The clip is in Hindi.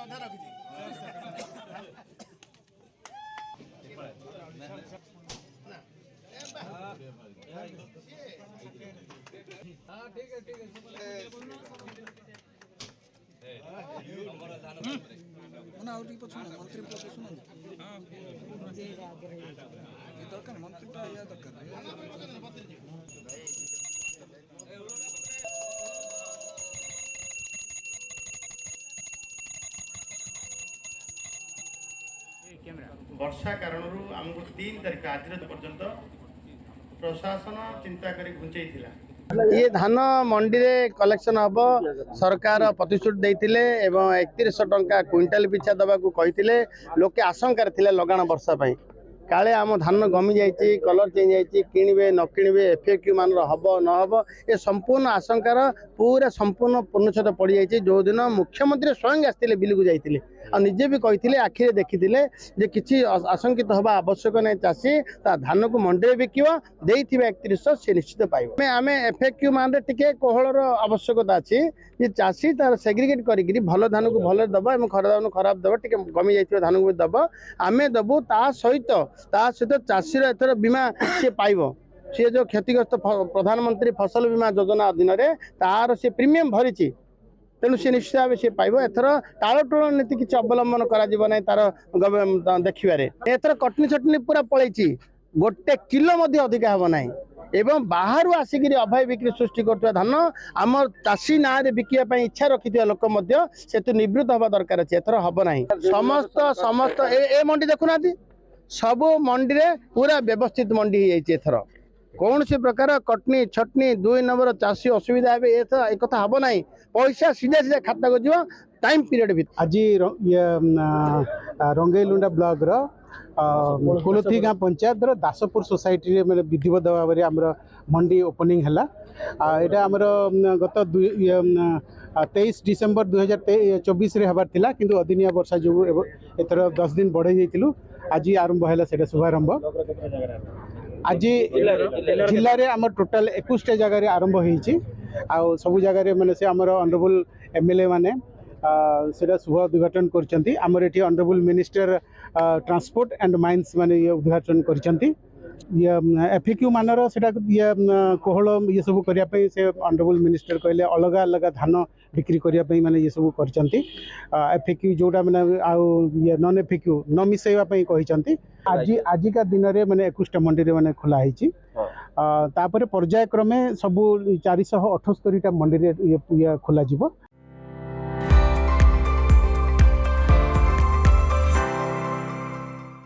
मंत्री दरकार मंत्री दरकार वर्षा कारण आमको 3 तारीख आज पर्यंत प्रशासन चिंता कर घुंचई ये धान मंडी रे कलेक्शन हम सरकार प्रतिश्रुति देते 3100 टंका क्विंटाल पिछा दबा कहते लोके आशंकार थे लगाण वर्षा काले आम धान गमी जाइए कलर चेंज जाइए किणवे न किणवे एफएक्यू मान हम न हम ये संपूर्ण आशंकार पूरा संपूर्ण पूर्णछेद पड़ जाइए जो दिन मुख्यमंत्री स्वयं आसते बिल को जाते निजे भी कही आखिरे देखी किसी आशंकित हवा आवश्यक नहीं चाषी धान को मंडी बिक दे 3100 से निश्चित पाइब आम एफएक्यू मान टे कोहलर आवश्यकता अच्छी चाषी तार सेग्रिगेट करी भल धान को भल दब खराब धान खराब दब टे कमी जाइए धान को दब आम दबू ता सहित चाषीर एथर बीमा सी पाइब सी जो क्षतिग्रस्त प्रधानमंत्री फसल बीमा योजना अधीन तार सी प्रीमियम भरी तेणु सी निश्चित भाव सी पाइब एथर टालटोल नीति किसी अवलंबन कर तार देखिबारे एथर कटनी छटनी पूरा पलैची गोटे किलो अधिका हम ना एवं बाहर आसिक अभय बिक्री सृष्टि कर धान आम चाषी ना बिकने इच्छा रखि लोक से निवृत्त हवा दरकार अच्छे एथर हम ना समस्त समस्त ए मंडी देखुना सब मंडी रे पूरा व्यवस्थित मंडी एथर कौन सी प्रकार कटनी छटनी 2 नंबर चाषी असुविधा एक हम ना पैसा सीधा सीधा खाता को जीव टाइम पीरियड भी आज रंगईलुंडा ब्लॉक कोलोथी गाँ पंचायत दासपुर सोसाइटी मैंने विधिवत भाव में आम मंडी ओपनिंग है यहाँ आमर गत 23 डिसेम्बर 2024 हबार थिला किंतु अदिनिया वर्षा जो एथर 10 दिन बढ़े जाइलु आज आरंभ है शुभारंभ आज जिले में आम टोटाल 21 जगह आरंभ होती सब जगह मैंने से आमर ऑनरेबल एमएलए माने से शुभ उद्घाटन करछंती आमर एठी honourable minister transport and mines माने ये उद्घाटन करछंती ये एफएक्यू मानर सेटा ये कोहल ये सब करिया पे से ऑनरेबल मिनिस्टर कहले अलग अलग धान बिक्री करिया पे माने ये सब करछंती एफएक्यू जोटा माने आ ये नॉन एफएक्यू न मिसेवा पे कहिसंती आज का दिन रे माने 21 मंडी रे माने खुला हिची तापर पर्याय क्रमे सब 478 टा मंडी रे ये खुला जीवो।